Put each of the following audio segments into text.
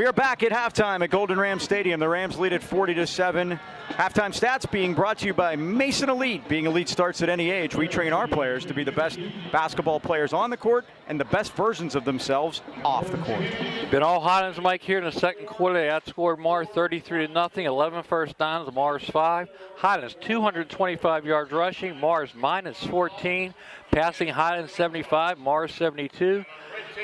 are back at halftime at Golden Ram Stadium. The Rams lead at 40-7. Halftime stats being brought to you by Mason Elite. Being elite starts at any age. We train our players to be the best basketball players on the court and the best versions of themselves off the court. Been all Highlands, Mike, here in the second quarter. They outscored Mars 33-0, 11 first downs, Mars 5. Highlands 225 yards rushing, Mars minus 14. Passing Highlands 75, Mars 72.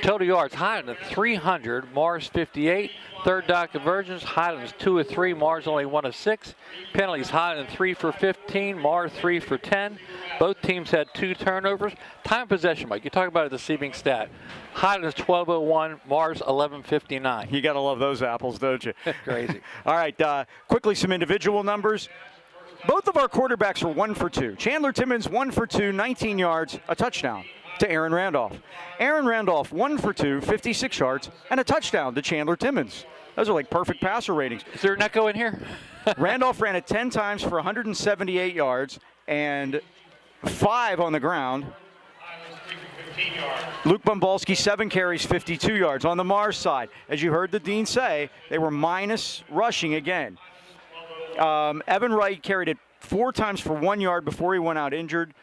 Total yards, Highlands 300, Mars 58. Third down conversions, Highlands 2 of 3, Mars only 1 of 6. Penalties, Highlands 3 for 15, Mars 3 for 10. Both teams had 2 turnovers. Time possession, Mike, you talk about a deceiving stat. Highlands 12:01, Mars 11:59. You got to love those apples, don't you? Crazy. All right, quickly some individual numbers. Both of our quarterbacks are 1 for 2. Chandler Timmons 1 for 2, 19 yards, a touchdown to Aaron Randolph. Aaron Randolph 1 for 2, 56 yards, and a touchdown to Chandler Timmons. Those are like perfect passer ratings. Is there an echo in here? Randolph ran it 10 times for 178 yards and 5 on the ground. Luke Bumbalski, 7 carries, 52 yards. On the Mars side, as you heard the dean say, they were minus rushing again. Evan Wright carried it 4 times for 1 yard before he went out injured.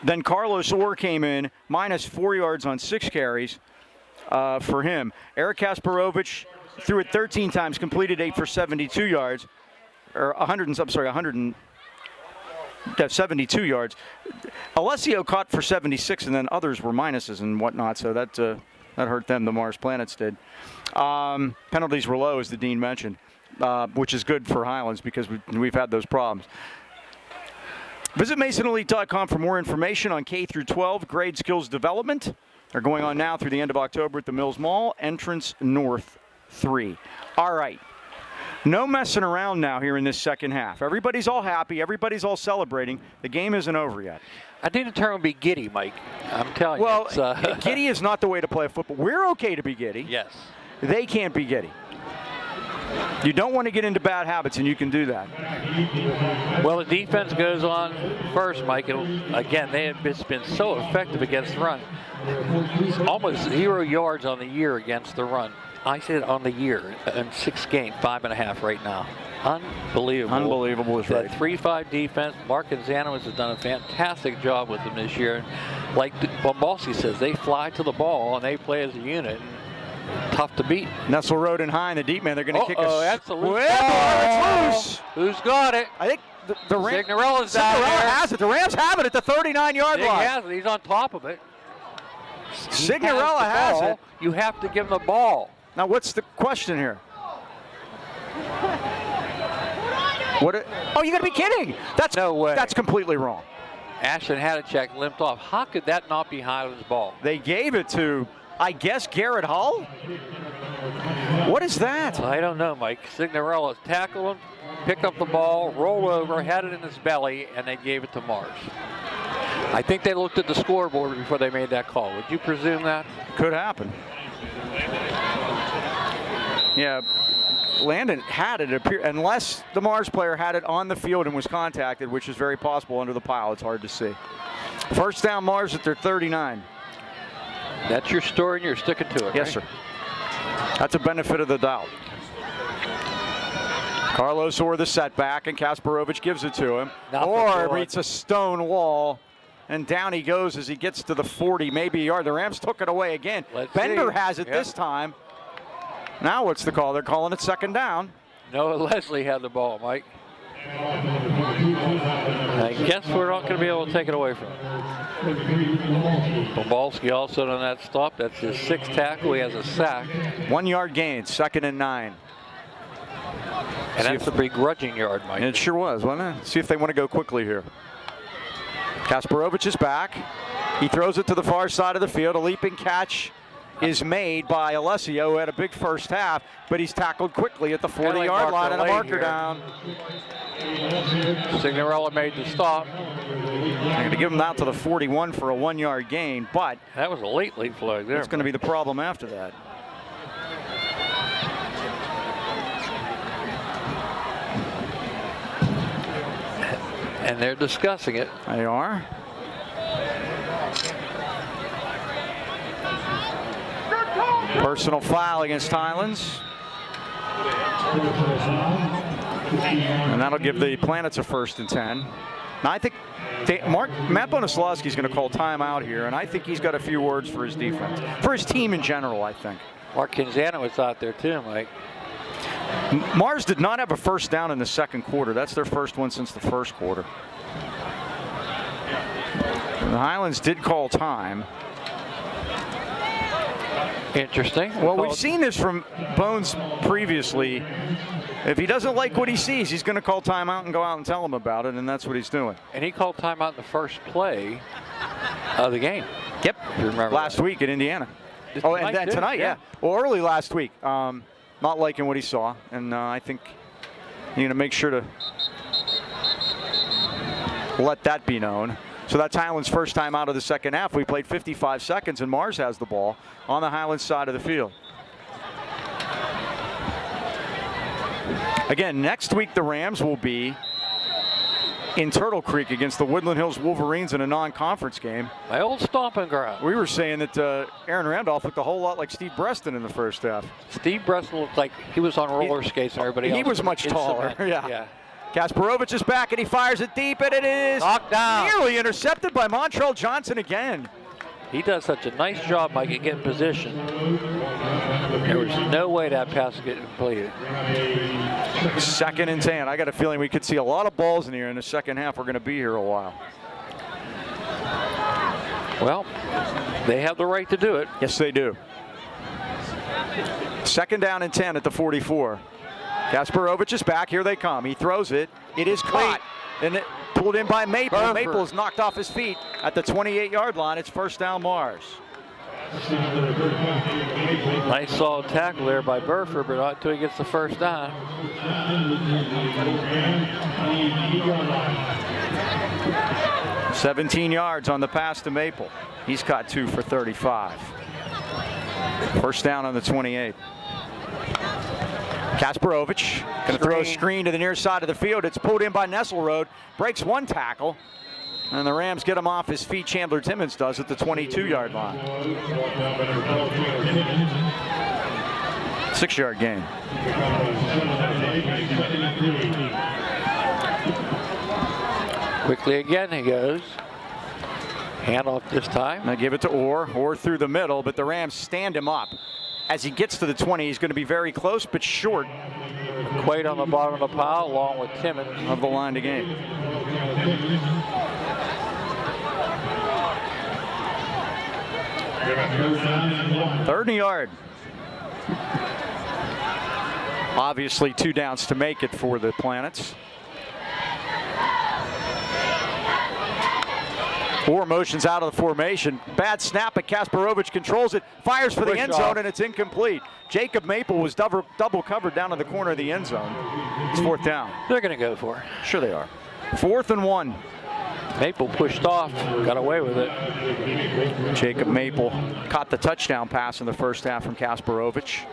Then Carlos Orr came in, minus 4 yards on 6 carries for him. Eric Kasparovich threw it 13 times, completed 8 for 72 yards. Or 72 yards. Alessio caught for 76, and then others were minuses and whatnot, so that hurt them, the Mars Planets did. Penalties were low, as the dean mentioned, which is good for Highlands because we've had those problems. Visit MasonElite.com for more information on K through 12 grade skills development. They're going on now through the end of October at the Mills Mall, entrance North 3. All right. No messing around now here in this second half. Everybody's all happy. Everybody's all celebrating. The game isn't over yet. I think the term would be giddy, Mike. I'm telling you. Well, giddy is not the way to play football. We're okay to be giddy. Yes. They can't be giddy. You don't want to get into bad habits, and you can do that. Well, the defense goes on first, Mike. And again, they have been so effective against the run. Almost 0 yards on the year against the run. I said on the year in 6 games, 5.5 right now. Unbelievable. Unbelievable is right. That 3-5 defense. Mark Gonzalez has done a fantastic job with them this year. Like Bombalski says, they fly to the ball and they play as a unit. Tough to beat. Nestle Road and High in the deep man. They're going to kick us. Oh, that's a loose ball. It's loose. Who's got it? I think the Rams. Signorella's down there. Has it. The Rams have it at the 39-yard line. He has it. He's on top of it. Signorella has it. You have to give him the ball. Now, what's the question here? Oh, you got to be kidding! That's no way. That's completely wrong. Ashton Hadachek limped off. How could that not be Highlands' ball? They gave it to, I guess, Garrett Hull? What is that? I don't know, Mike. Signorella tackled him, picked up the ball, rolled over, had it in his belly, and they gave it to Mars. I think they looked at the scoreboard before they made that call. Would you presume that? Could happen. Yeah, Landon had it, unless the Mars player had it on the field and was contacted, which is very possible under the pile. It's hard to see. First down, Mars at their 39. That's your story and you're sticking to it, Yes, right? sir. That's a benefit of the doubt. Carlos Orr the setback, and Kasparovich gives it to him. Orr meets a stone wall, and down he goes as he gets to the 40, maybe a yard. The Rams took it away again. Bender has it this time. Now what's the call? They're calling it second down. Noah Leslie had the ball, Mike. I guess we're not going to be able to take it away from him. Bobalski also on that stop. That's his 6th tackle. He has a sack. 1 yard gain, 2nd and 9. And that's a begrudging yard, Mike. It sure was, wasn't it? See if they want to go quickly here. Kasparovich is back. He throws it to the far side of the field. A leaping catch is made by Alessio, who had a big first half, but he's tackled quickly at the 40-yard line and a marker down. Signorella made the stop. They're going to give him out to the 41 for a 1 yard gain, but that was a late flag there. That's going to be the problem after that. And they're discussing it. They are. Personal foul against Highlands. And that'll give the Planets a 1st and 10. Now I think Matt Bonoslawski is going to call timeout here, and I think he's got a few words for his defense, for his team in general, I think. Mark Kinzana was out there too, Mike. Mars did not have a 1st down in the 2nd quarter. That's their first one since the 1st quarter. The Highlands did call time. Interesting. Well, we've seen this from Bones previously. If he doesn't like what he sees, he's going to call timeout and go out and tell him about it, and that's what he's doing. And he called timeout in the first play of the game. Yep. You remember last week in Indiana. Oh, and then tonight, yeah. Well, early last week. Not liking what he saw, and I think you're going to make sure to let that be known. So that's Highlands' first time out of the 2nd half. We played 55 seconds, and Mars has the ball on the Highlands side of the field. Again, next week the Rams will be in Turtle Creek against the Woodland Hills Wolverines in a non-conference game. My old stomping ground. We were saying that Aaron Randolph looked a whole lot like Steve Breston in the 1st half. Steve Breston looked like he was on roller skates and everybody else. He was much taller. Yeah. Kasparovich is back, and he fires it deep, and it is knocked down. Nearly intercepted by Montrell Johnson again. He does such a nice job, Mike, at getting position. There was no way that pass would get completed. 2nd and 10. I got a feeling we could see a lot of balls in here in the 2nd half. We're going to be here a while. Well, they have the right to do it. Yes, they do. 2nd down and 10 at the 44. Kasparovich is back. Here they come. He throws it. It is caught. And it pulled in by Maple. Burford. Maple is knocked off his feet at the 28-yard line. It's 1st down Mars. Nice solid tackle there by Burford, but not until he gets the 1st down. $17 yards on the pass to Maple. He's caught 2 for 35. 1st down on the 28. Kasparovich going to throw a screen to the near side of the field. It's pulled in by Nesselrode. Breaks one tackle. And the Rams get him off his feet. Chandler Timmons does at the 22-yard line. 6-yard gain. Quickly again he goes. Handoff this time. They give it to Orr. Orr through the middle, but the Rams stand him up. As he gets to the 20, he's going to be very close, but short. Quaid on the bottom of the pile, along with Timmons. Of the line to gain. Third and yard. Obviously 2 downs to make it for the Planets. Orr motions out of the formation. Bad snap, but Kasparovich controls it, fires for the end zone, and it's incomplete. Jacob Maple was double covered down in the corner of the end zone. It's 4th down. They're going to go for it. Sure they are. 4th and 1. Maple pushed off, got away with it. Jacob Maple caught the touchdown pass in the 1st half from Kasparovich.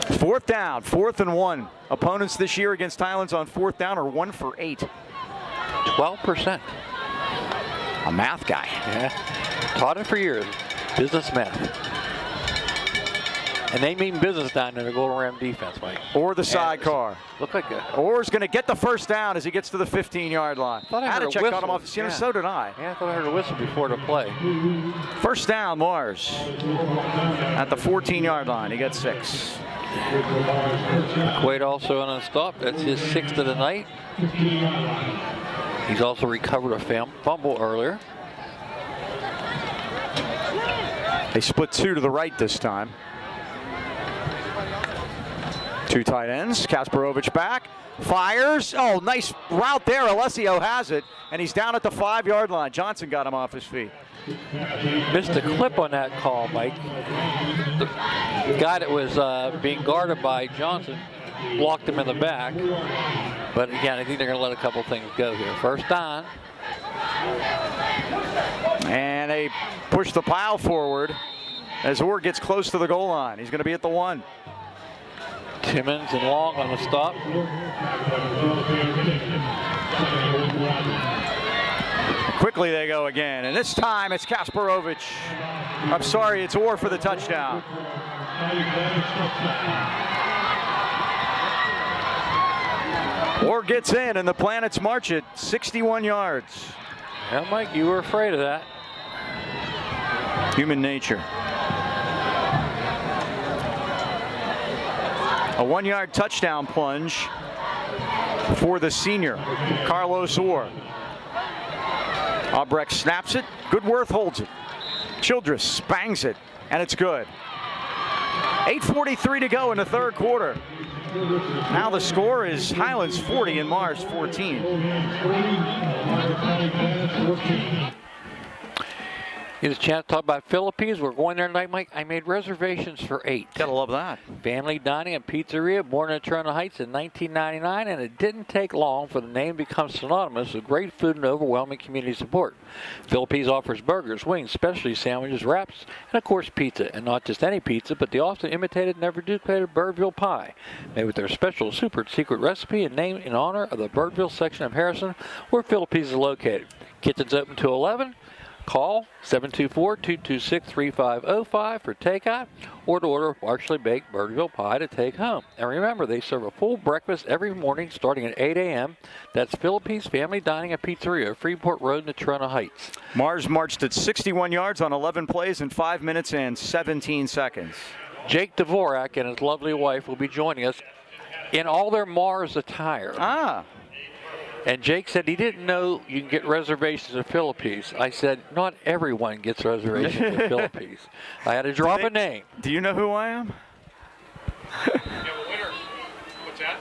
4th down, 4th and 1. Opponents this year against Highlands on 4th down are 1 for 8. 12%. A math guy. Yeah, taught it for years. Business math. And they mean business down in the Golden Ram defense, Mike. Or the sidecar. Look like a... Orr's going to get the 1st down as he gets to the 15-yard line. I heard a Hadachek got him whistle. off. So did I. Yeah, I thought I heard a whistle before the play. 1st down, Mars. At the 14-yard line. He got 6. Quaid also on a stop. That's his 6th of the night. He's also recovered a fumble earlier. They split 2 to the right this time. 2 tight ends. Kasparovich back. Fires. Oh, nice route there. Alessio has it. And he's down at the 5-yard line. Johnson got him off his feet. Missed a clip on that call, Mike. The guy that was being guarded by Johnson blocked him in the back. But again, I think they're going to let a couple things go here. 1st down. And they push the pile forward as Orr gets close to the goal line. He's going to be at the 1. Timmons and Long on the stop. quickly they go again, and this time it's Kasparovich. I'm sorry, it's Orr for the touchdown. Orr gets in, and the Planets march it 61 yards. Yeah, Mike, you were afraid of that. Human nature. A 1-yard touchdown plunge for the senior, Carlos Orr. Albrecht snaps it. Goodworth holds it. Childress bangs it, and it's good. 8:43 to go in the third quarter. Now the score is Highlands 40 and Mars 14. Get a chance to talk about Philippines. We're going there tonight, Mike. I made reservations for 8. Gotta love that. Family dining and pizzeria, born in Toronto Heights in 1999, and it didn't take long for the name to become synonymous with great food and overwhelming community support. Philippines offers burgers, wings, specialty sandwiches, wraps, and of course pizza. And not just any pizza, but the often imitated, never duplicated Birdville pie, made with their special super secret recipe and named in honor of the Birdville section of Harrison, where Philippines is located. Kitchen's open till 11. Call 724-226-3505 for takeout or to order partially baked Birdville pie to take home. And remember, they serve a full breakfast every morning starting at 8 a.m. That's Philippines Family Dining and Pizzeria, Freeport Road in Toronto Heights. Mars marched at 61 yards on 11 plays in 5 minutes and 17 seconds. Jake Dvorak and his lovely wife will be joining us in all their Mars attire. Ah. And Jake said he didn't know you can get reservations at Philippines. I said, not everyone gets reservations at Philippines. I had to drop a name. Do you know who I am? What's that?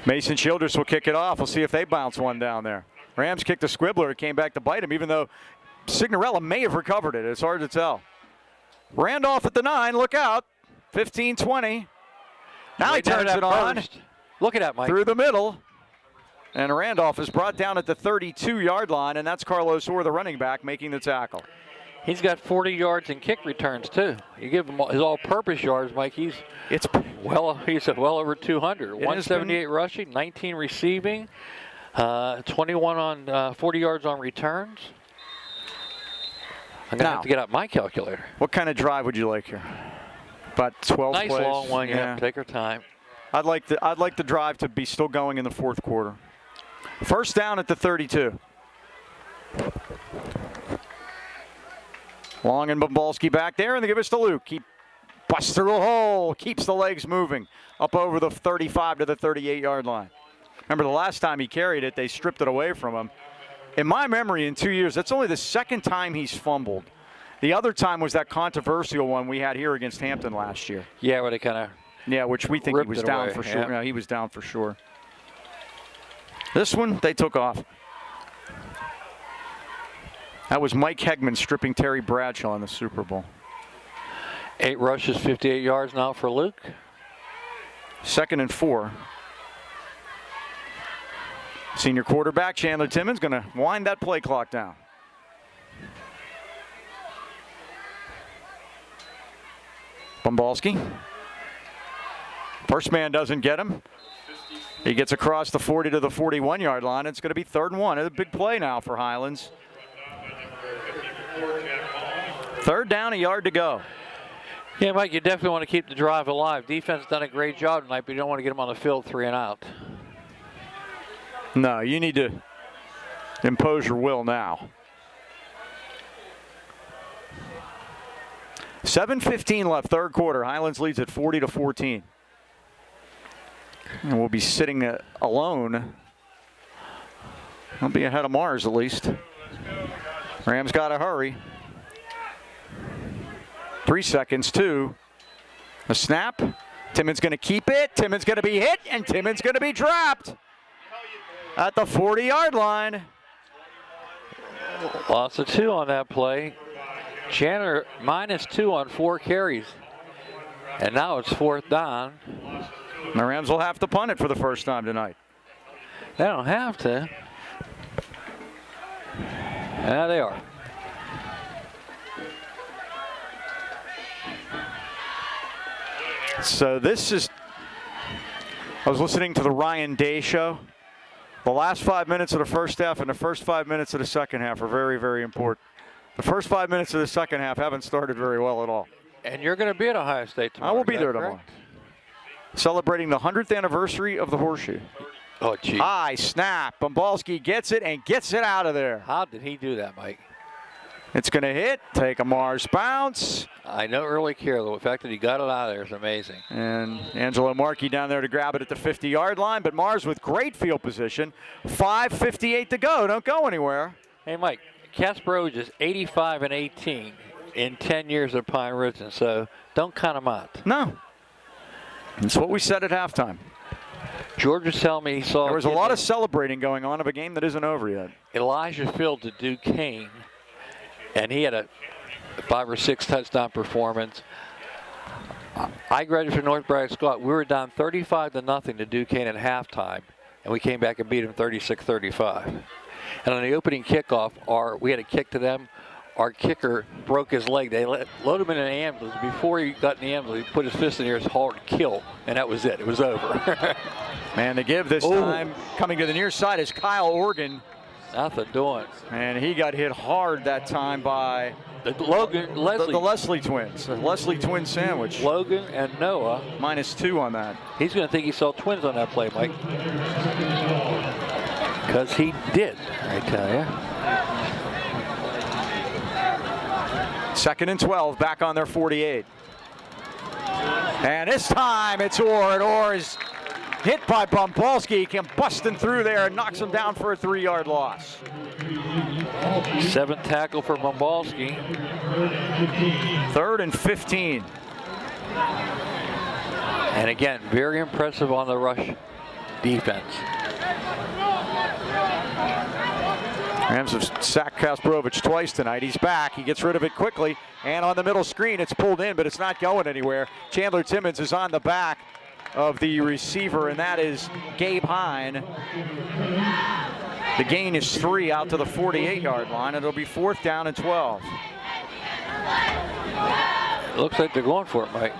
Mason Childress will kick it off. We'll see if they bounce one down there. Rams kicked a squibbler. It came back to bite him, even though Signorella may have recovered it. It's hard to tell. Randolph at the 9. Look out. 15-20. Now he turns it on. Burst. Look at that, Mike. Through the middle. And Randolph is brought down at the 32-yard line, and that's Carlos Orr, the running back, making the tackle. He's got 40 yards in kick returns, too. You give him his all-purpose yards, Mike, he's well over 200. 178 rushing, 19 receiving, 21 on 40 yards on returns. I'm going to have to get out my calculator. What kind of drive would you like here? About 12 nice plays? Nice long one, yeah. Take our time. I'd like the drive to be still going in the fourth quarter. First down at the 32. Long and Bumbalski back there, and they give us to Luke. He busts through a hole, keeps the legs moving up over the 35 to the 38-yard line. Remember the last time he carried it, they stripped it away from him. In my memory, in 2 years, that's only the second time he's fumbled. The other time was that controversial one we had here against Hampton last year. Yeah, where they kind of which we think he was down for sure. No, he was down for sure. This one, they took off. That was Mike Hegman stripping Terry Bradshaw in the Super Bowl. 8 rushes, 58 yards now for Luke. 2nd and 4. Senior quarterback Chandler Timmons going to wind that play clock down. Bumbalski. First man doesn't get him. He gets across the 40 to the 41-yard line. It's going to be 3rd and 1. It's a big play now for Highlands. 3rd down, a yard to go. Yeah, Mike, you definitely want to keep the drive alive. Defense has done a great job tonight, but you don't want to get them on the field 3 and out. No, you need to impose your will now. 7:15 left, third quarter. Highlands leads at 40 to 14. And we'll be sitting alone. I'll be ahead of Mars at least. Rams got to hurry. 3 seconds, 2. A snap. Timmons going to keep it. Timmons going to be hit, and Timmons going to be dropped at the 40-yard line. Loss of 2 on that play. Chandler -2 on 4 carries. And now it's 4th down. The Rams will have to punt it for the first time tonight. They don't have to. Yeah, they are. So this is, I was listening to the Ryan Day show The last 5 minutes of the first half and the first 5 minutes of the second half are very, very important. The first 5 minutes of the second half haven't started very well at all. And you're going to be at Ohio State tomorrow. I will be there correct? tomorrow. Celebrating the 100th anniversary of the Horseshoe. Oh, gee. High snap. Bumbalski gets it and gets it out of there. How did he do that, Mike? It's going to hit, take a Mars bounce. I don't really care, though. The fact that he got it out of there is amazing. And Angelo Markey down there to grab it at the 50-yard line, but Mars with great field position. 5:58 to go. Don't go anywhere. Hey, Mike, Casper is 85-18 in 10 years at Pine Ridge, and so don't count him out. No. That's what we said at halftime. George was telling me he saw... There was a lot of celebrating going on of a game that isn't over yet. Elijah Field to Duquesne, and he had a 5 or 6 touchdown performance. I graduated from North Bragg Scott. We were down 35-0 to Duquesne at halftime, and we came back and beat them 36-35. And on the opening kickoff, we had a kick to them. Our kicker broke his leg. They loaded him in an ambulance. Before he got in the ambulance, he put his fist in the air, hauled kill, and that was it. It was over. Man, the give this time coming to the near side is Kyle Organ. Nothing doing. And he got hit hard that time by the Leslie twins. The Leslie twin sandwich. Logan and Noah. -2 on that. He's going to think he saw twins on that play, Mike. Because he did, I tell you. 2nd and 12, back on their 48. And this time it's Orr, and Orr is hit by Bumbalski. He came busting through there and knocks him down for a 3-yard loss. 7th tackle for Bumbalski. 3rd and 15. And again, very impressive on the rush defense. Rams have sacked Kasparovich twice tonight. He's back. He gets rid of it quickly. And on the middle screen, it's pulled in, but it's not going anywhere. Chandler Timmons is on the back of the receiver, and that is Gabe Hine. The gain is 3 out to the 48-yard line. It'll be 4th down and 12. It looks like they're going for it, Mike.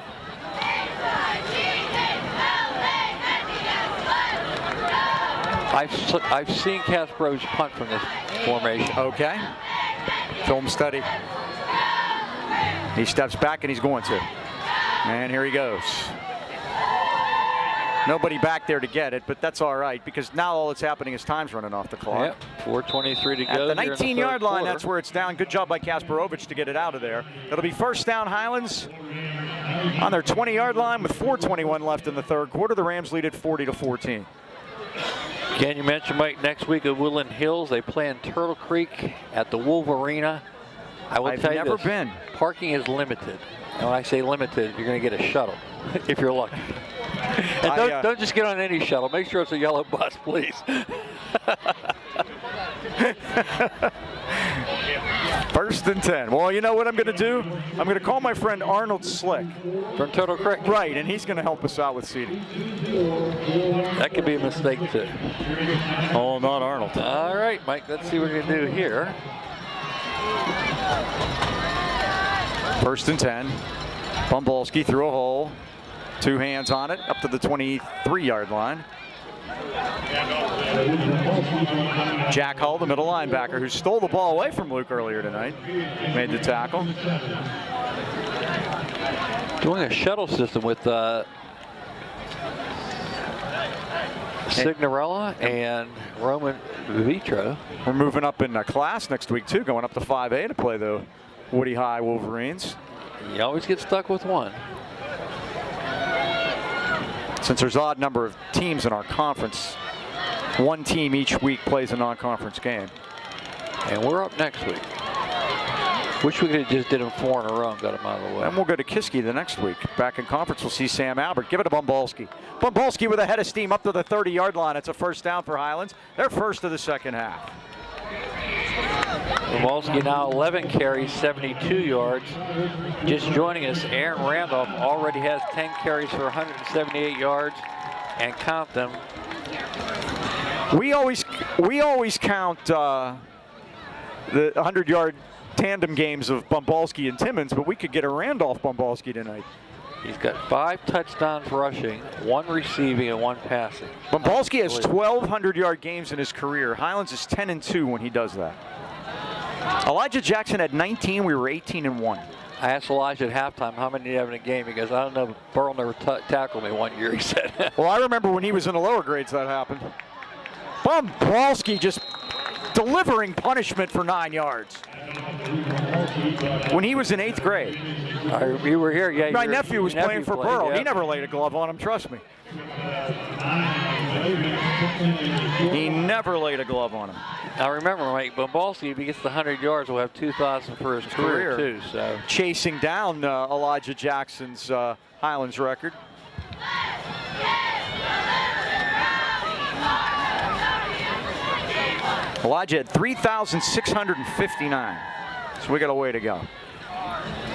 I've seen Kasparovich punt from this formation. Okay. Film study. He steps back and he's going to. And here he goes. Nobody back there to get it, but that's all right because now all that's happening is time's running off the clock. Yep. 4:23 to go. At the 19-yard line, that's where it's down. Good job by Kasparovich to get it out of there. It'll be 1st down Highlands on their 20-yard line with 4:21 left in the 3rd quarter. The Rams lead at 40-14. Again, you mentioned, Mike, next week at Woodland Hills, they play in Turtle Creek at the Wolf Arena. I will tell you never this, been. Parking is limited. And when I say limited, you're going to get a shuttle, if you're lucky. And don't just get on any shuttle. Make sure it's a yellow bus, please. 1st and 10. Well, you know what I'm going to do? I'm going to call my friend Arnold Slick. From Turtle Creek? Right, and he's going to help us out with seating. That could be a mistake, too. Oh, not Arnold. All right, Mike, let's see what we're going to do here. 1st and 10. Bumbalski through a hole. 2 hands on it, up to the 23-yard line. Jack Hull, the middle linebacker, who stole the ball away from Luke earlier tonight, made the tackle. Doing a shuttle system with Signorella and Roman Vitro. We're moving up in class next week, too, going up to 5A to play the Woody High Wolverines. You always get stuck with one. Since there's an odd number of teams in our conference, one team each week plays a non-conference game. And we're up next week. Wish we could have just did them 4 in a row and got them out of the way. And we'll go to Kiski the next week. Back in conference, we'll see Sam Albert. Give it to Bumbalski. Bumbalski with a head of steam up to the 30-yard line. It's a 1st down for Highlands. They're 1st of the 2nd half. Bumbalski now 11 carries, 72 yards. Just joining us, Aaron Randolph already has 10 carries for 178 yards, and count them. We always count the 100-yard tandem games of Bumbalski and Timmons, but we could get a Randolph Bumbalski tonight. He's got 5 touchdowns rushing, 1 receiving, and 1 passing. Bumbalski has 1,200-yard games in his career. Highlands is 10-2 when he does that. Elijah Jackson had 19. We were 18-1. I asked Elijah at halftime how many did he have in a game. He goes, I don't know, Burl never tackled me one year, he said. Well, I remember when he was in the lower grades that happened. Bumbalski just delivering punishment for 9 yards. When he was in 8th grade. You were here, yeah. My nephew was playing for Burl. Yeah. He never laid a glove on him, trust me. He never laid a glove on him. Now remember, Mike, Bumbalski, if he gets the 100 yards, will have 2,000 for his career too. So chasing down Elijah Jackson's Highlands record. Elijah had 3,659. So we got a way to go.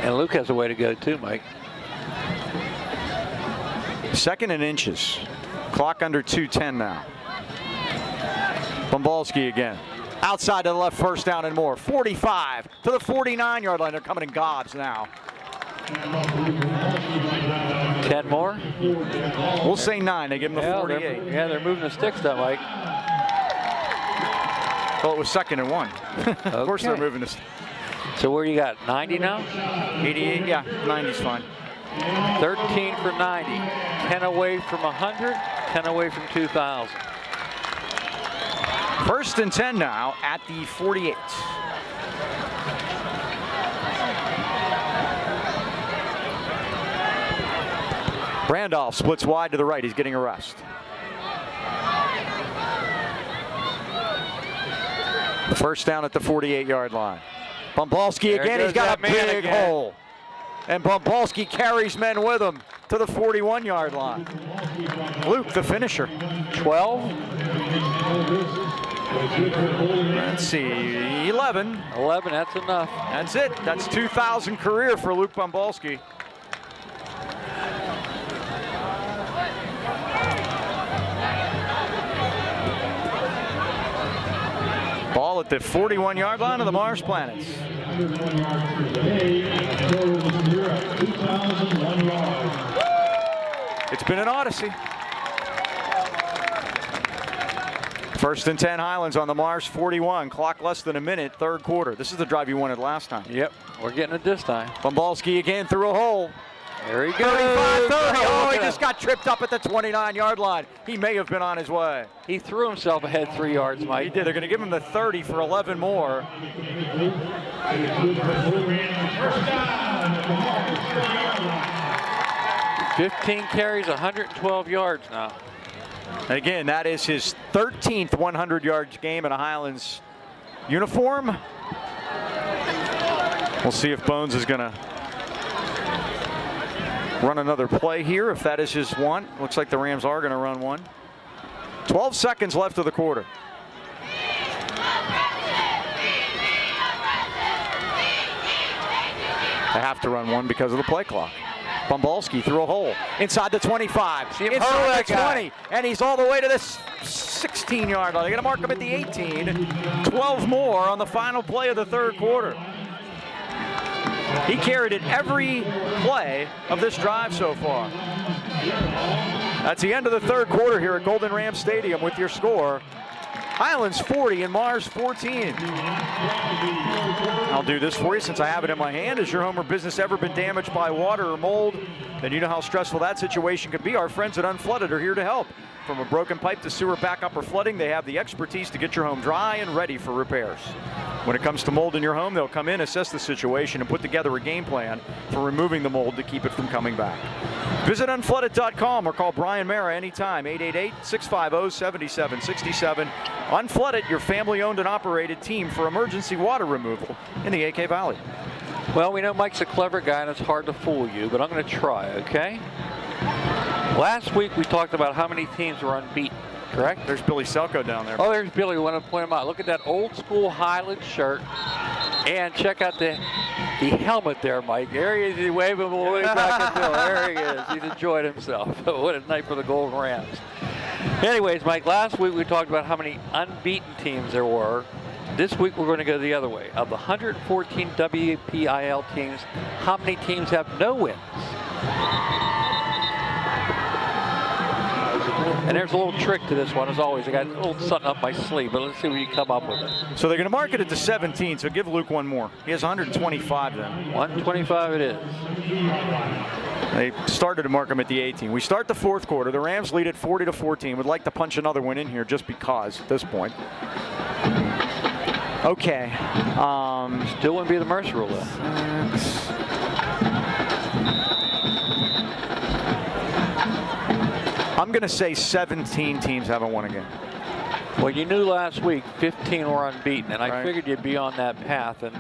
And Luke has a way to go too, Mike. 2nd and inches. Clock under 2:10 now. Bumbalski again. Outside to the left, 1st down and more. 45 to the 49-yard line. They're coming in gobs now. 10 more? We'll say 9. They give him the 48. They're moving the sticks though, Mike. Well, it was 2nd and 1. Of course they're moving this. So where you got, 90 now? 88, yeah, 90's fine. 13 for 90. 10 away from 100, 10 away from 2,000. 1st and 10 now at the 48. Randolph splits wide to the right. He's getting a rest. First down at the 48-yard line. Bumbalski again. He's got a big hole. And Bumbalski carries men with him to the 41-yard line. Luke, the finisher. 12. Let's see, 11. 11, that's enough. That's it. That's 2,000 career for Luke Bumbalski. Ball at the 41-yard line of the Mars Planets. It's been an odyssey. 1st and 10 Highlands on the Mars 41. Clock less than a minute, 3rd quarter. This is the drive you wanted last time. Yep, we're getting it this time. Bumbalski again through a hole. There he goes. 35-30. Oh, he just got tripped up at the 29-yard line. He may have been on his way. He threw himself ahead 3 yards, Mike. He did. They're going to give him the 30 for 11 more. 15 carries, 112 yards now. Again, that is his 13th 100-yard game in a Highlands uniform. We'll see if Bones is going to run another play here, if that is his one. Looks like the Rams are going to run one. 12 seconds left of the quarter. They have to run one because of the play clock. Bumbalski through a hole inside the 25, inside the 20, and he's all the way to this 16-yard line. They're going to mark him at the 18. 12 more on the final play of the 3rd quarter. He carried it every play of this drive so far. That's the end of the 3rd quarter here at Golden Ram Stadium with your score. Highlands 40 and Mars 14. I'll do this for you since I have it in my hand. Has your home or business ever been damaged by water or mold? Then you know how stressful that situation could be. Our friends at Unflooded are here to help. From a broken pipe to sewer backup or flooding, they have the expertise to get your home dry and ready for repairs. When it comes to mold in your home, they'll come in, assess the situation, and put together a game plan for removing the mold to keep it from coming back. Visit unflooded.com or call Brian Mara anytime, 888-650-7767. Unflooded, your family-owned and operated team for emergency water removal in the AK Valley. Well, we know Mike's a clever guy and it's hard to fool you, but I'm going to try, okay? Last week we talked about how many teams were unbeaten, correct? There's Billy Selko down there. Oh, there's Billy. We want to point him out. Look at that old school Highlands shirt. And check out the helmet there, Mike. There he is. He's waving away back at Bill. There he is. He's enjoyed himself. What a night for the Golden Rams. Anyways, Mike, last week we talked about how many unbeaten teams there were. This week we're going to go the other way. Of the 114 WPIL teams, how many teams have no wins? And there's a little trick to this one, as always. I got a little something up my sleeve, but let's see what you come up with. So they're going to mark it at the 17, so give Luke one more. He has 125 then. 125 it is. They started to mark him at the 18. We start the fourth quarter. The Rams lead at 40-14. Would like to punch another one in here just because at this point. Okay. Still wouldn't be the Mercer rule, though. I'm going to say 17 teams haven't won a game. Well, you knew last week 15 were unbeaten, and I Right. figured you'd be on that path. And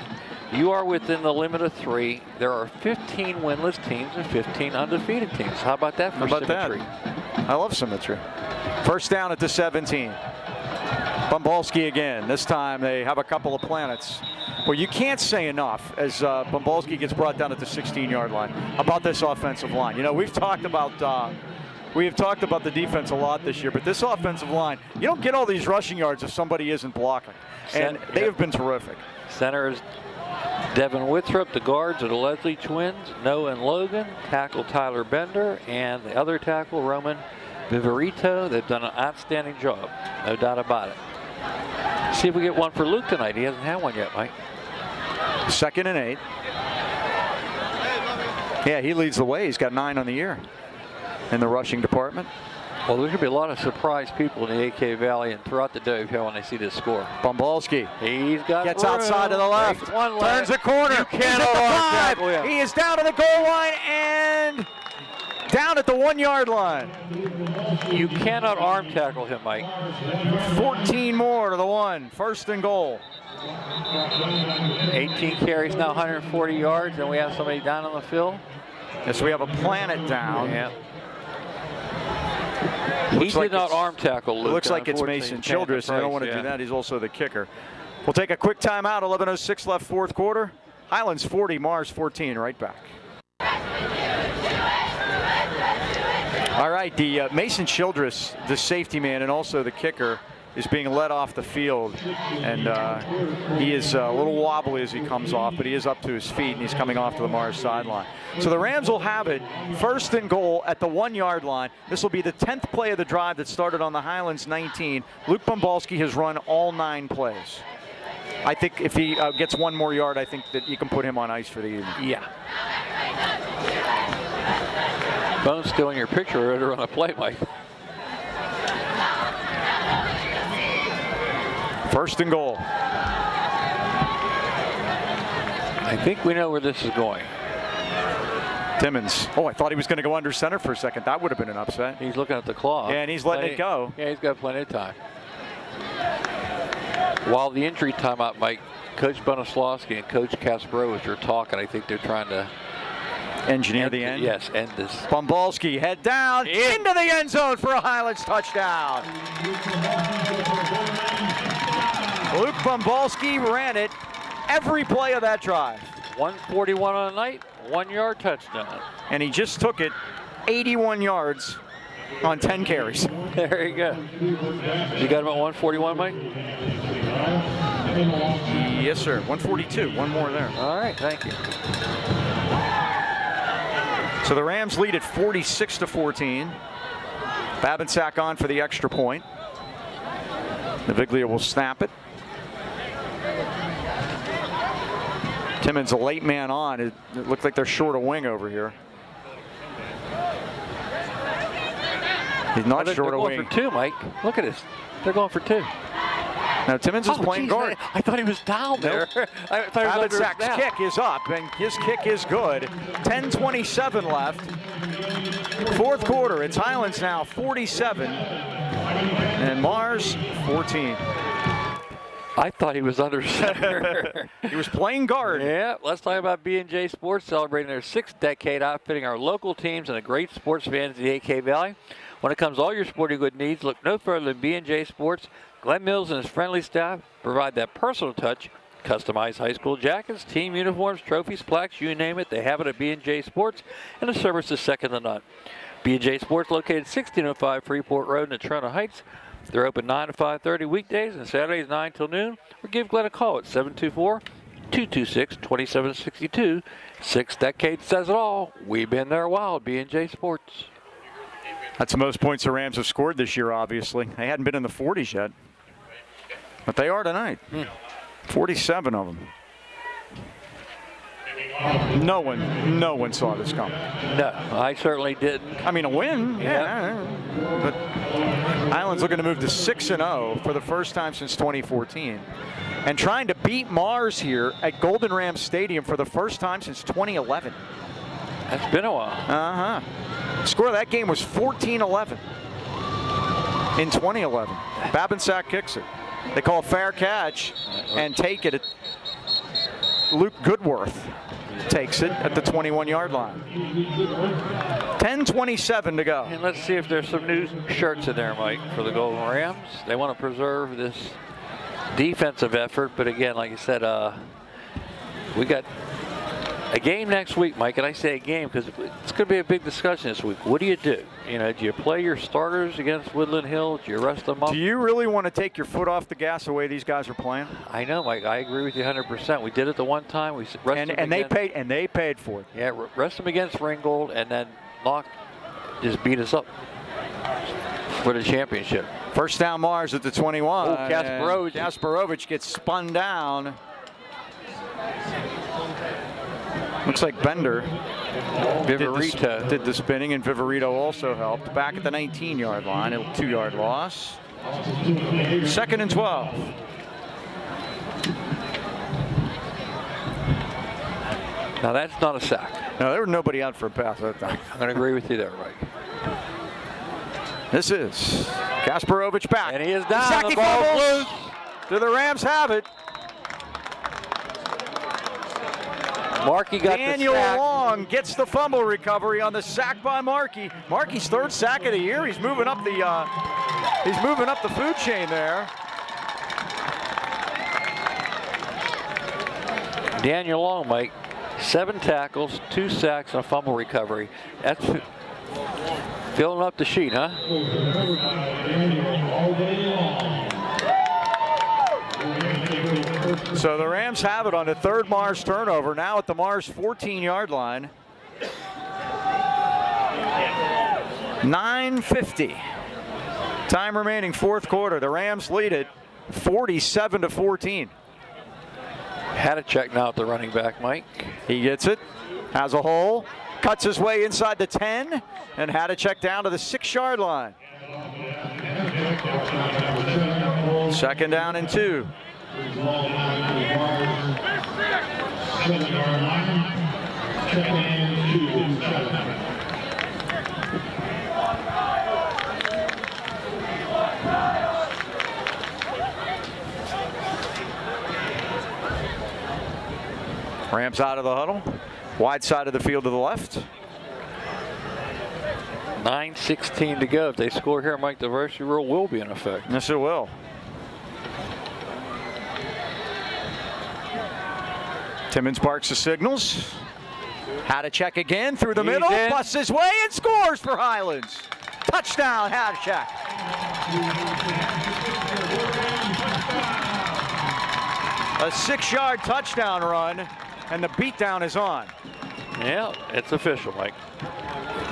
you are within the limit of 3. There are 15 winless teams and 15 undefeated teams. How about that for symmetry? I love symmetry. First down at the 17. Bumbalski again. This time they have a couple of planets. Well, you can't say enough as Bumbalski gets brought down at the 16-yard line about this offensive line. You know, we've talked about the defense a lot this year, but this offensive line, you don't get all these rushing yards if somebody isn't blocking. And they have been terrific. Center is Devin Withrop. The guards are the Leslie twins, Noah and Logan. Tackle Tyler Bender, and the other tackle Roman Viverito. They've done an outstanding job, no doubt about it. See if we get one for Luke tonight. He hasn't had one yet, Mike. 2nd and 8. Yeah, he leads the way. He's got 9 on the year in the rushing department. Well, there's going to be a lot of surprised people in the AK Valley and throughout the WPL when they see this score. Bumbalski. He's got Gets room. outside to the left. Turns the corner. You cannot tackle him. He is down to the goal line and down at the 1-yard line. You cannot arm tackle him, Mike. 14 more to the 1. 1st and goal. 18 carries now, 140 yards, and we have somebody down on the field. Yes, we have a planet down. Yeah. He did not arm tackle Luke. It looks like it's Mason Childress. I don't want to do that. He's also the kicker. We'll take a quick timeout. 11:06 left, fourth quarter. Highlands 40, Mars 14. Right back. All right, the Mason Childress, the safety man and also the kicker, is being led off the field, and he is a little wobbly as he comes off, but he is up to his feet, and he's coming off to the Mars sideline. So the Rams will have it 1st and goal at the 1-yard line. This will be the 10th play of the drive that started on the Highlands 19. Luke Bumbalski has run all 9 plays. I think if he gets 1 more yard, I think that you can put him on ice for the evening. Yeah. Bone's still in your picture right on a play, Mike. 1st and goal. I think we know where this is going. Timmons. Oh, I thought he was going to go under center for a second. That would have been an upset. He's looking at the clock. Yeah, and he's letting it go. Yeah, he's got plenty of time. While the injury timeout, Mike, Coach Bonoslawski and Coach Kasparowicz are talking. I think they're trying to engineer the end. Yes, end this. Bumbalski head down into the end zone for a Highlands touchdown. Luke Bumbalski ran it every play of that drive. 141 on the night, 1-yard touchdown. And he just took it 81 yards on 10 carries. There you go. You got him at 141, Mike? Yes, sir. 142. 1 more there. All right, thank you. So the Rams lead at 46-14. Babinsack on for the extra point. Naviglia will snap it. Timmons a late man on. It looked like they're short a wing over here. He's not short a wing. They're going for 2, Mike. Look at this. They're going for 2. Now Timmons is playing guard. I thought he was down there. I thought he was under Babinsack's kick is up, and his kick is good. 10:27 left. Fourth quarter. It's Highlands now 47, and Mars 14. I thought he was under center. He was playing guard. Yeah, let's talk about B&J Sports celebrating their 6th decade outfitting our local teams and the great sports fans of the AK Valley. When it comes to all your sporting good needs, look no further than B&J Sports. Glenn Mills and his friendly staff provide that personal touch. Customized high school jackets, team uniforms, trophies, plaques, you name it, they have it at B&J Sports, and the service is second to none. B&J Sports located 1605 Freeport Road in Toronto Heights. They're open 9 to 5:30 weekdays and Saturdays 9 till noon. Or give Glenn a call at 724-226-2762. 6 decades says it all. We've been there a while at B&J Sports. That's the most points the Rams have scored this year, obviously. They hadn't been in the 40s yet. But they are tonight. 47 of them. No one saw this coming. No, I certainly didn't. I mean, a win, yeah. But Highlands looking to move to 6-0 for the first time since 2014. And trying to beat Mars here at Golden Rams Stadium for the first time since 2011. That's been a while. Score of that game was 14-11 in 2011. Babinsack kicks it. They call a fair catch and take it. Luke Goodworth takes it at the 21-yard line. 10:27 to go. And let's see if there's some new shirts in there, Mike, for the Golden Rams. They want to preserve this defensive effort, but again, like you said, we got a game next week, Mike, and I say a game because it's going to be a big discussion this week. What do you do? You know, do you play your starters against Woodland Hill? Do you rest them up? Do you really want to take your foot off the gas the way these guys are playing? I know, Mike. I agree with you 100%. We did it the one time. We rested them they paid for it. Yeah, rest them against Ringgold, and then Locke just beat us up for the championship. First down, Mars at the 21. Oh, Kasparovich gets spun down. Looks like Bender did the spinning, and Viverito also helped. Back at the 19-yard line, a 2-yard loss. 2nd and 12. Now that's not a sack. No, there was nobody out for a pass that time. I'm going to agree with you there, Mike. This is Kasparovich back. And he is down. Sacky The ball fumbles. Do the Rams have it? Markey got Daniel the sack. Long gets the fumble recovery on the sack by Markey. Markey's 3rd sack of the year. He's moving up the food chain there. Daniel Long, Mike, 7 tackles, 2 sacks, and a fumble recovery. That's filling up the sheet, huh? So the Rams have it on the 3rd Mars turnover, now at the Mars 14-yard line. 9:50. Time remaining, 4th quarter. The Rams lead it 47-14. Had a check now at the running back, Mike. He gets it, has a hole, cuts his way inside the 10, and had a check down to the 6-yard line. 2nd down and 2. Rams out of the huddle. Wide side of the field to the left. 9:16 to go. If they score here, Mike, the varsity rule will be in effect. Yes, it will. Timmons barks the signals. Had a check again through the middle. Busts his way and scores for Highlands. Touchdown, Hadachek. A 6-yard touchdown run, and the beatdown is on. Yeah, it's official, Mike.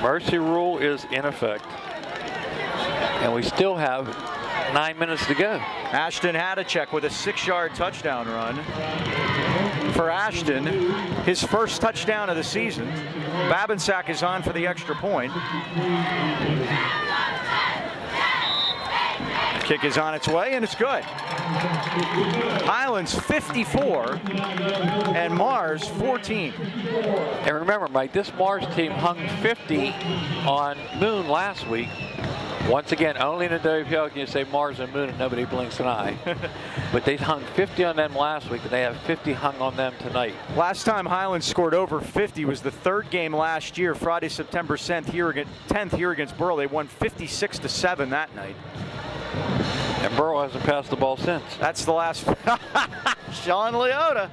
Mercy rule is in effect. And we still have 9 minutes to go. Ashton Hadachek with a 6-yard touchdown run. For Ashton, his first touchdown of the season. Babinsack is on for the extra point. Kick is on its way, and it's good. Highlands 54 and Mars 14. And remember, Mike, this Mars team hung 50 on Moon last week. Once again, only in the WPL can you say Mars and Moon and nobody blinks an eye. But they hung 50 on them last week, and they have 50 hung on them tonight. Last time Highlands scored over 50 was the 3rd game last year, Friday, September 10th here against Burl. They won 56-7 that night. And Burrow hasn't passed the ball since. That's the last. Sean Leota.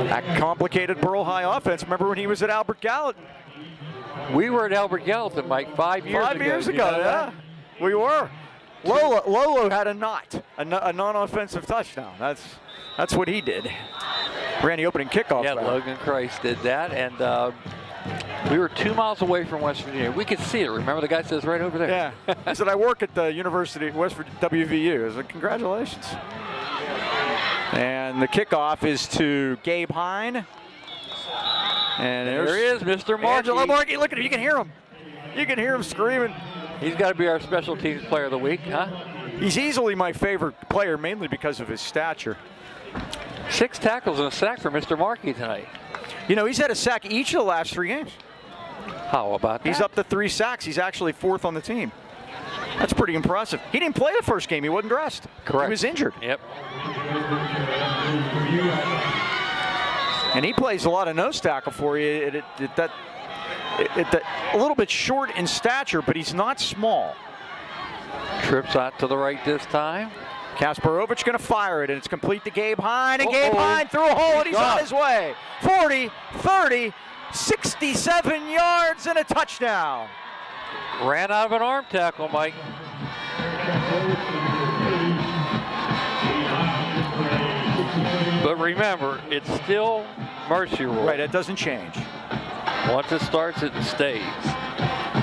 That complicated Burl High offense. Remember when he was at Albert Gallatin? We were at Albert Gallatin, Mike, 5 years ago. 5 years ago, yeah. We were. Lolo had a non-offensive touchdown. That's what he did. Ran the opening kickoff. Yeah, Logan Christ did that, and we were 2 miles away from West Virginia. We could see it. Remember, the guy says right over there. Yeah. I said, I work at the University of West Virginia, WVU. I said, congratulations. And the kickoff is to Gabe Hine. And there he is, Mr. Markey. Angelo Markey, look at him. You can hear him. You can hear him screaming. He's got to be our special teams player of the week, huh? He's easily my favorite player, mainly because of his stature. 6 tackles and a sack for Mr. Markey tonight. You know, he's had a sack each of the last 3 games. How about that? He's up to 3 sacks. He's actually 4th on the team. That's pretty impressive. He didn't play the first game. He wasn't dressed. Correct. He was injured. Yep. And he plays a lot of nose tackle for you. A little bit short in stature, but he's not small. Trips out to the right this time. Kasparovich going to fire it, and it's complete to Gabe Hine. And Gabe Hine through a hole, and he's on his way. 40, 30, 67 yards and a touchdown. Ran out of an arm tackle, Mike. But remember, it's still mercy rule. Right, it doesn't change. Once it starts, it stays.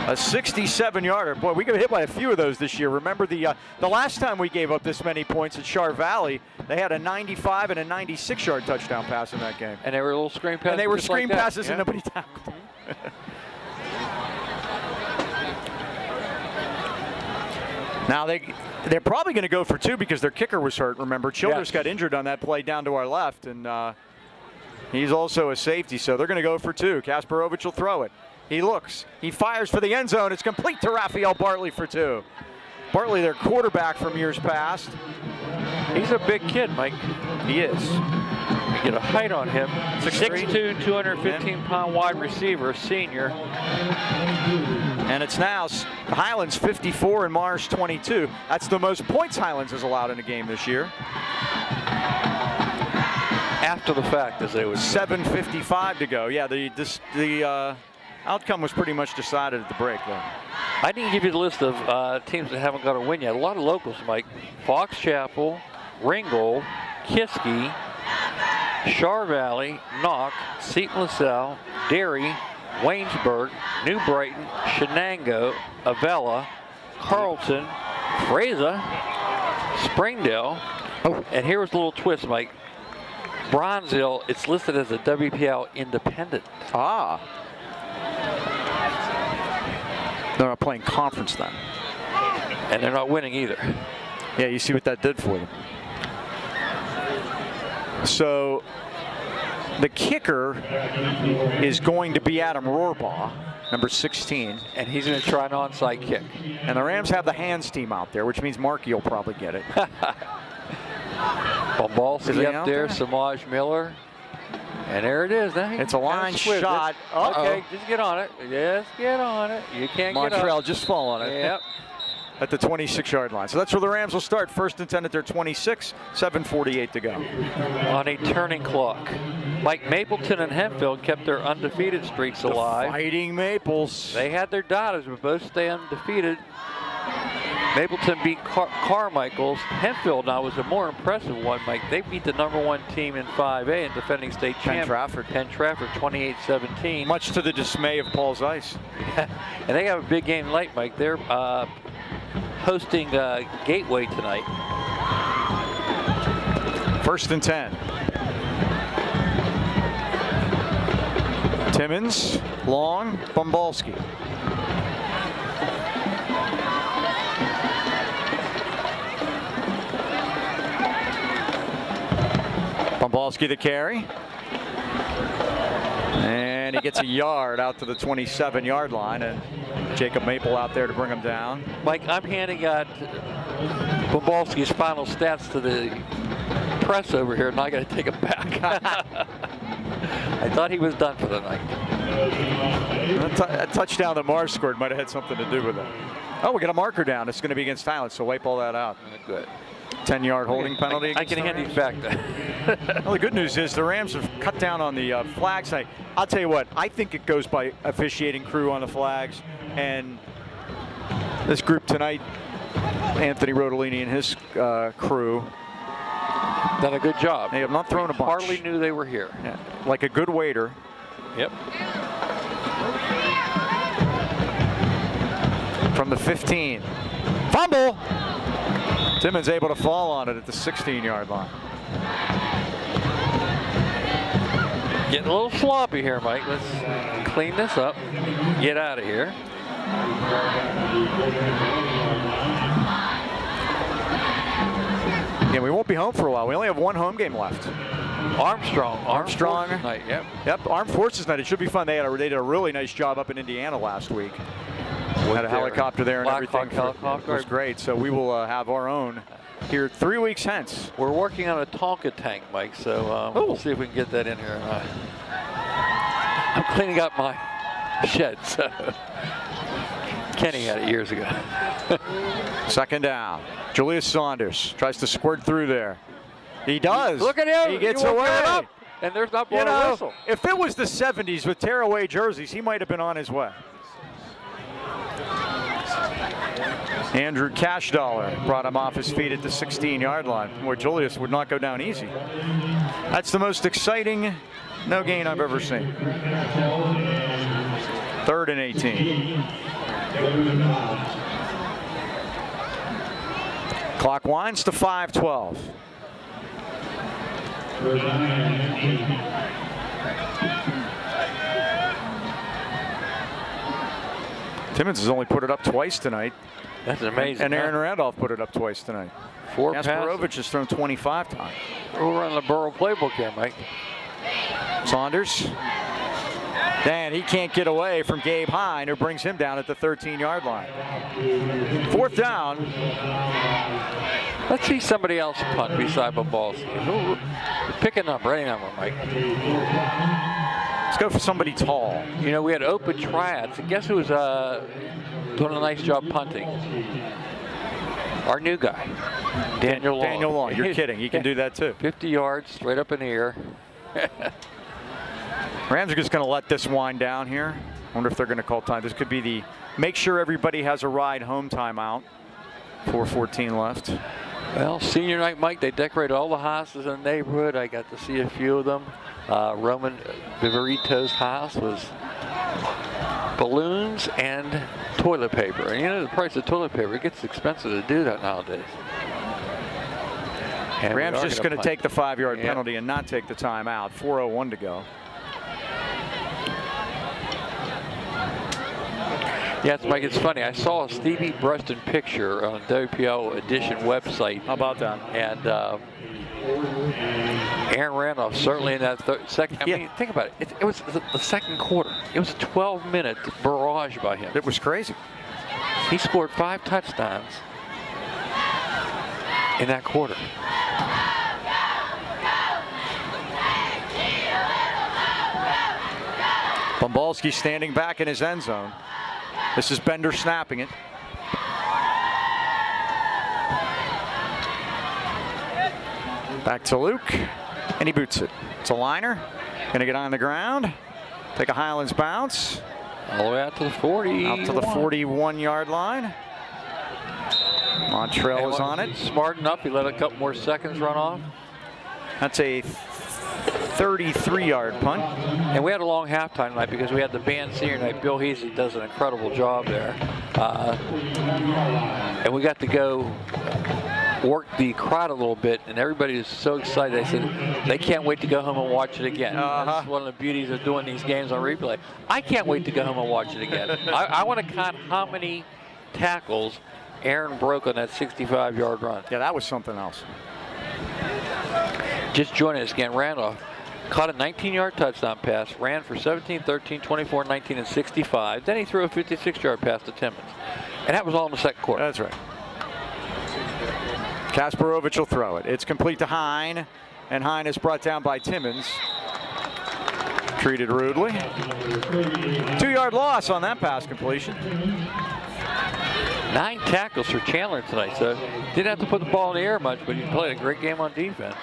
A 67-yarder. Boy, we got hit by a few of those this year. Remember the last time we gave up this many points at Char Valley, they had a 95 and a 96-yard touchdown pass in that game. And they were little screen passes. And they were just screen like passes, yeah. and nobody tackled them. Now they're probably going to go for 2 because their kicker was hurt. Remember, Childress got injured on that play down to our left, and he's also a safety, so they're going to go for 2. Kasparovich will throw it. He looks. He fires for the end zone. It's complete to Raphael Bartley for 2. Bartley, their quarterback from years past. He's a big kid, Mike. He is. You get a height on him. 6'2", 215-pound wide receiver, senior. And it's now Highlands 54 and Mars 22. That's the most points Highlands has allowed in a game this year. After the fact, as they would say. 7:55 to go. Yeah, the outcome was pretty much decided at the break, though. I didn't give you the list of teams that haven't got a win yet. A lot of locals, Mike. Fox Chapel, Ringgold, Kiski, Char Valley, Knock, Seton LaSalle, Derry, Waynesburg, New Brighton, Shenango, Avella, Carlton, Fraser, Springdale. Oh, and here was a little twist, Mike. Bronzeville, it's listed as a WPL independent. Ah. They're not playing conference then. And they're not winning either. Yeah, you see what that did for them. So the kicker is going to be Adam Rohrbaugh, number 16. And he's going to try an onside kick. And the Rams have the hands team out there, which means Markey will probably get it. Bombalski up there, Samaj Miller. And there it is. It's a line shot. Okay, just get on it. Just get on it. You can't get up. Montreal just fall on it. Yep. At the 26-yard line. So that's where the Rams will start. 1st and 10 at their 26, 7:48 to go. On a turning clock. Mike, Mapleton and Hempfield kept their undefeated streaks alive. The Fighting Maples. They had their doubters, but both stay undefeated. Mapleton beat Carmichael's. Hempfield now was a more impressive one, Mike. They beat the #1 team in 5A and defending state champ. Penn Trafford, 28-17. Much to the dismay of Paul Zeiss. And they have a big game tonight, Mike. They're hosting Gateway tonight. 1st and 10. Timmons, long, Bombalski. Bombalski the carry. And he gets a yard out to the 27-yard line, and Jacob Maple out there to bring him down. Mike, I'm handing out Bombalski's final stats to the press over here, and I got to take him back. I thought he was done for the night. That touchdown that Mars scored might have had something to do with it. Oh, we got a marker down. It's going to be against Highlands, so wipe all that out. Good. 10-yard holding penalty. I can hand these back then. Well, the good news is the Rams have cut down on the flags. I'll tell you what, I think it goes by officiating crew on the flags. And this group tonight, Anthony Rodolini and his crew, Done a good job. They have not thrown a bunch. Hardly knew they were here. Yeah, like a good waiter. Yep. From the 15. Fumble! Timmons able to fall on it at the 16-yard line. Getting a little sloppy here, Mike. Let's clean this up. Get out of here. Yeah, we won't be home for a while. We only have one home game left. Armstrong night. Yep. Yep. Armed Forces night. It should be fun. They did a really nice job up in Indiana last week. Had a helicopter there and everything. Helicopter. It was great. So we will have our own here 3 weeks hence. We're working on a Tonka tank, Mike. So we'll see if we can get that in here. I'm cleaning up my shed. So Kenny had it years ago. Second down. Julius Saunders tries to squirt through there. He does. Look at him. He gets He won't away. give it up. And there's not blowing a whistle. If it was the 70s with tearaway jerseys, he might have been on his way. Andrew Cashdollar brought him off his feet at the 16-yard line, where Julius would not go down easy. That's the most exciting no gain I've ever seen. 3rd and 18. Clock winds to 5:12. Timmons has only put it up twice tonight. That's amazing. And Aaron Randolph put it up twice tonight. 4 passes. Kasparovich has thrown 25 times. We're running the Burrow playbook here, Mike. Saunders. And he can't get away from Gabe Hine, who brings him down at the 13-yard line. 4th down. Let's see somebody else punt beside Bobalski. Pick a number, any number, Mike. Let's go for somebody tall. You know, we had open tryouts. And guess who was doing a nice job punting? Our new guy, Daniel Long. Daniel Long, you're kidding. He can do that too. 50 yards, straight up in the air. Rams are just going to let this wind down here. I wonder if they're going to call time. This could be the make sure everybody has a ride home timeout. 4:14 left. Well, senior night, Mike, they decorated all the houses in the neighborhood. I got to see a few of them. Roman Viverito's house was balloons and toilet paper. And you know the price of toilet paper, it gets expensive to do that nowadays. And Rams just going to take the 5-yard Yep. penalty and not take the timeout. 4:01 to go. Yes, Mike, it's funny. I saw a Stevie Bruston picture on the WPL Edition website. How about that? And Aaron Randolph certainly in that second. I mean, think about it. It was the second quarter. It was a 12-minute barrage by him. It was crazy. He scored 5 touchdowns in that quarter. Bombalski standing back in his end zone. This is Bender snapping it. Back to Luke, and he boots it. It's a liner. Gonna get on the ground. Take a Highlands bounce. All the way out to the 40. Out to the 41-yard line. Montrell is on it. Smart enough, he let a couple more seconds run off. That's a 33-yard punt. And we had a long halftime tonight because we had the band senior night. Bill Heasey does an incredible job there. And we got to go work the crowd a little bit, and everybody was so excited. They said they can't wait to go home and watch it again. That's one of the beauties of doing these games on replay. I can't wait to go home and watch it again. I want to count how many tackles Aaron broke on that 65-yard run. Yeah, that was something else. Just joining us again, Randolph caught a 19-yard touchdown pass, ran for 17, 13, 24, 19, and 65. Then he threw a 56-yard pass to Timmons. And that was all in the second quarter. That's right. Kasparovich will throw it. It's complete to Hine, and Hine is brought down by Timmons. Treated rudely. 2-yard loss on that pass completion. 9 tackles for Chandler tonight, so didn't have to put the ball in the air much, but he played a great game on defense.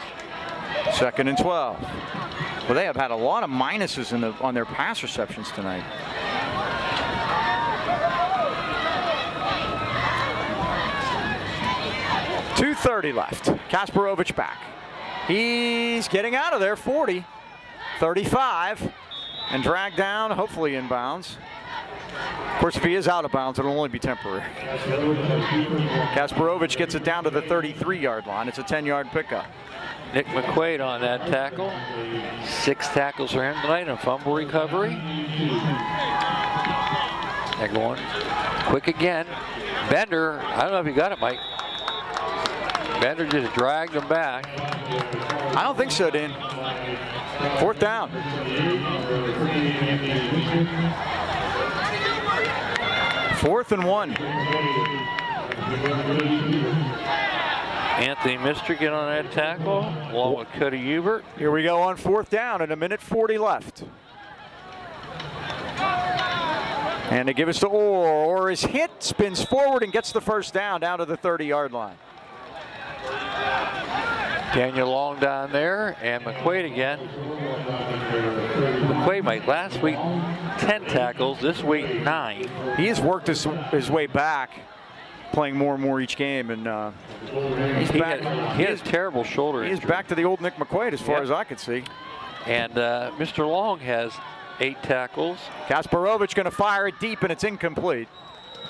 2nd and 12. Well, they have had a lot of minuses on their pass receptions tonight. .230 left. Kasparovich back. He's getting out of there, 40, 35, and dragged down, hopefully inbounds. Of course, if he is out of bounds, it'll only be temporary. Kasparovich gets it down to the 33-yard line. It's a 10-yard pickup. Nick McQuaid on that tackle. 6 tackles for him tonight and fumble recovery. They're going quick again. Bender, I don't know if you got it, Mike. Bender just dragged him back. I don't think so, Dean. 4th down. Fourth and 1. Anthony Mistrigan on that tackle, along with Cody Hubert. Here we go on 4th down and 1:40 left. And they give us to Orr. Orr is hit, spins forward, and gets the first down to the 30-yard line. Daniel Long down there, and McQuaid again. McQuaid, Mike, last week 10 tackles, this week 9. He has worked his way back, playing more and more each game, and he's back. He has terrible shoulder injury. He's back to the old Nick McQuaid as far as I could see. And Mr. Long has 8 tackles. Kasparovich going to fire it deep, and it's incomplete.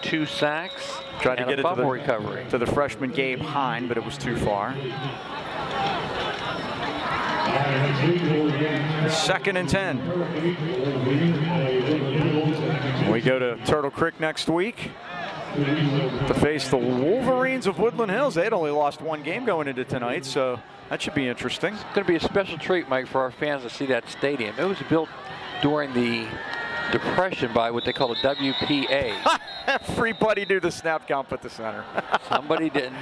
2 sacks. Tried to get it recovery to the freshman Gabe Hine, but it was too far. 2nd and 10. We go to Turtle Creek next week to face the Wolverines of Woodland Hills. They'd only lost 1 game going into tonight, so that should be interesting. It's going to be a special treat, Mike, for our fans to see that stadium. It was built during the Depression by what they call the WPA. Everybody knew the snap count at the center. Somebody didn't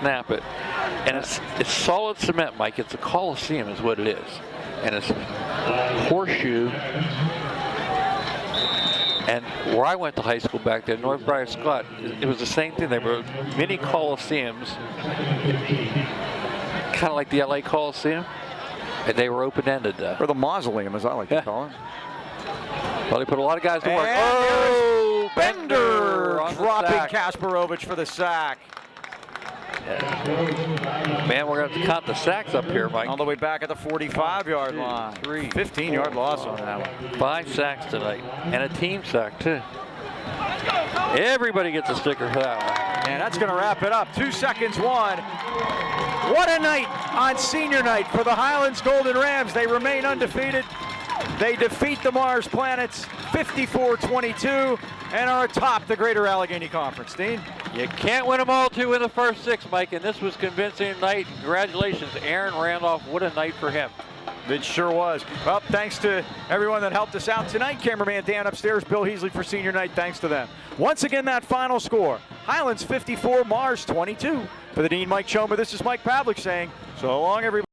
snap it. And it's solid cement, Mike. It's a Coliseum is what it is. And it's horseshoe. And where I went to high school back there, North Briar Scott, it was the same thing. There were mini Coliseums, kind of like the LA Coliseum. And they were open-ended. Or the mausoleum, as I like to call it. Well, they put a lot of guys to work. And oh, Bender dropping Kasparovich for the sack. Man, we're going to have to count the sacks up here, Mike. All the way back at the 45-yard line. 15-yard loss on that one. 5 sacks tonight, and a team sack, too. Everybody gets a sticker for that one. And that's going to wrap it up. 2 seconds, 1. What a night on senior night for the Highlands Golden Rams. They remain undefeated. They defeat the Mars Planets 54-22 and are atop the Greater Allegheny Conference. Dean? You can't win them all 2 in the first 6, Mike, and this was convincing tonight. Congratulations, Aaron Randolph. What a night for him. It sure was. Well, thanks to everyone that helped us out tonight. Cameraman Dan upstairs, Bill Heasley for senior night. Thanks to them. Once again, that final score. Highlands 54, Mars 22. For the Dean, Mike Choma, this is Mike Pavlik saying, so long, everybody.